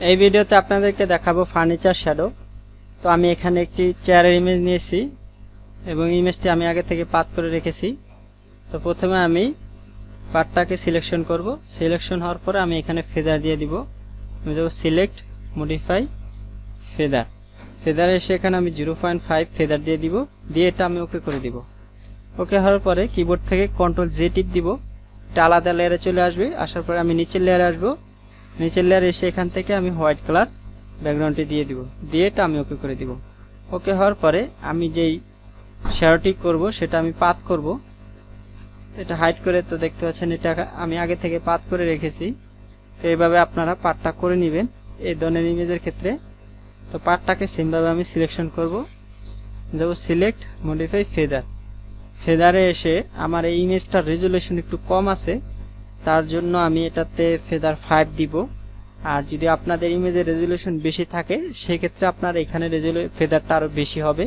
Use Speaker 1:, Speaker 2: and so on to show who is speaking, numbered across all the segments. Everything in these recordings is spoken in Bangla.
Speaker 1: এই ভিডিওতে আপনাদেরকে দেখাবো ফার্নিচার শ্যাডো। তো আমি এখানে একটি চেয়ারের ইমেজ নিয়েছি এবং ইমেজটি আমি আগে থেকে পাত করে রেখেছি। তো প্রথমে আমি পার্টটাকে সিলেকশন করব। সিলেকশন হওয়ার পরে আমি এখানে ফেদার দিয়ে দিব। আমি যাব সিলেক্ট, মডিফাই, ফেদার। ফেদার এসে এখানে আমি 0.5 ফেদার দিয়ে দিব। দিয়ে এটা আমি ওকে করে দিব। ওকে হওয়ার পরে কিবোর্ড থেকে কন্ট্রোল জে টিপ দিব। এটা আলাদা লেয়ারে চলে আসবে। আসার পরে আমি নিচের লেয়ারে আসবো। নিচের লেয়ারে এসে এখান থেকে আমি হোয়াইট কালার ব্যাকগ্রাউন্ডটি দিয়ে দিব। দিয়ে এটা আমি ওকে করে দিব। ওকে হওয়ার পরে আমি যেই শ্যাডোটি করব সেটা আমি পাত করব। এটা হাইড করে তো দেখতে পাচ্ছেন এটা আমি আগে থেকে পাত করে রেখেছি। তো এইভাবে আপনারা পাতটা করে নেবেন এই ধরনের ইমেজের ক্ষেত্রে। তো পাতটাকে সেমভাবে আমি সিলেকশন করব। যাব সিলেক্ট, মডিফাই, ফেদার। ফেদারে এসে আমার এই ইমেজটার রেজুলেশন একটু কম আছে, তার জন্য আমি এটাতে ফেদার 5 দিব। আর যদি আপনাদের ইমেজের রেজুলেশন বেশি থাকে সেক্ষেত্রে আপনার এখানে ফেদারটা আরো বেশি হবে।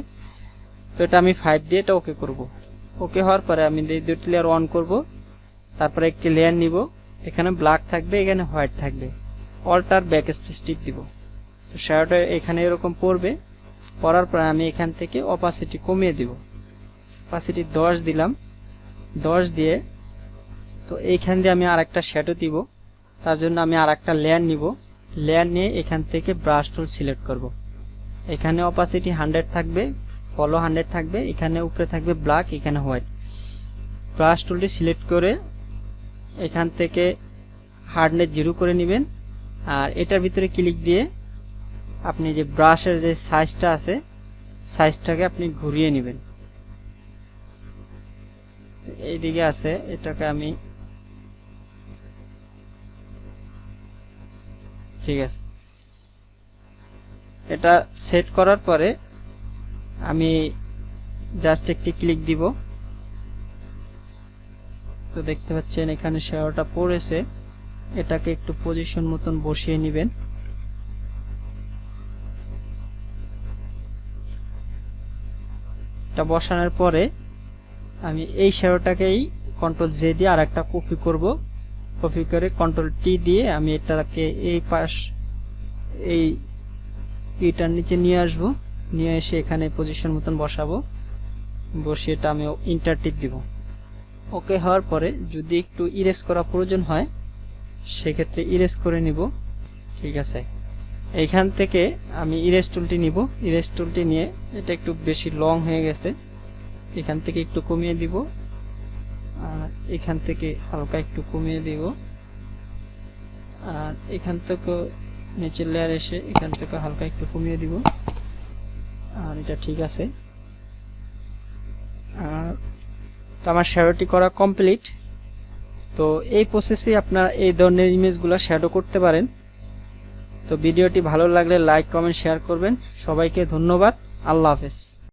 Speaker 1: তো এটা আমি 5 দিয়ে এটা ওকে করব। ওকে হওয়ার পরে আমি এই দুটি লেয়ার অন করব। তারপরে একটি লেয়ার নিব। এখানে ব্ল্যাক থাকবে, এখানে হোয়াইট থাকবে। অল্টার ব্যাক স্পেস টিপ দিব। তো শ্যাডোটা এখানে এরকম পড়বে। পড়ার পরে আমি এখান থেকে অপাসিটি কমিয়ে দিব। অপাসিটি 10 দিলাম। 10 দিয়ে তো এইখান দিয়ে আমি আরেকটা শ্যাডো দিব। তার জন্য আমি আরেকটা লেয়ার নিব। লেয়ার নিয়ে এখান থেকে ব্রাশ টুল সিলেক্ট করব। এখানে অপাসিটি 100 থাকবে, ফলো 100 থাকবে, এখানে উপরে থাকবে ব্ল্যাক, এখানে হোয়াইট। ব্রাশ টুলটি সিলেক্ট করে এখান থেকে হার্ডনেস 0 করে নেবেন। আর এটার ভিতরে ক্লিক দিয়ে আপনি যে ব্রাশের যে সাইজটা আছে সাইজটাকে আপনি ঘুরিয়ে নেবেন। এইদিকে আছে, এটাকে আমি ঠিক আছে। এটা সেট করার পরে আমি জাস্ট একটি ক্লিক দিব। তো দেখতে পাচ্ছেন এখানে শ্যাডোটা পড়েছে। এটাকে একটু পজিশন মতন বসিয়ে নেবেন। এটা বসানোর পরে আমি এই শ্যাডোটাকেই কন্ট্রোল জে দিয়ে আরেকটা কপি করব। কপি করে কন্ট্রোল টি দিয়ে আমি এটাকে এই পাশ এই ইটার নিচে নিয়ে আসব। নিয়ে এসে এখানে পজিশন মতন বসাবো। বসিয়ে এটা আমি ইন্টার টিপ দিব। ওকে হওয়ার পরে যদি একটু ইরেজ করা প্রয়োজন হয় সেক্ষেত্রে ইরেজ করে নিব। ঠিক আছে, এইখান থেকে আমি ইরেজ টুলটি নিব। ইরেজ টুলটি নিয়ে এটা একটু বেশি লং হয়ে গেছে, এখান থেকে একটু কমিয়ে দিব। আর এখান থেকে হালকা একটু কমিয়ে দিব। আর এখান থেকে নিচের লেয়ার এসে এখান থেকে হালকা একটু কমিয়ে দিব। আর এটা ঠিক আছে। আর আমার শ্যাডোটি করা কমপ্লিট। তো এই প্রসেসে আপনারা এই ধরনের ইমেজগুলো শ্যাডো করতে পারেন। তো ভিডিওটি ভালো লাগলে লাইক, কমেন্ট, শেয়ার করবেন। সবাইকে ধন্যবাদ। আল্লাহ হাফেজ।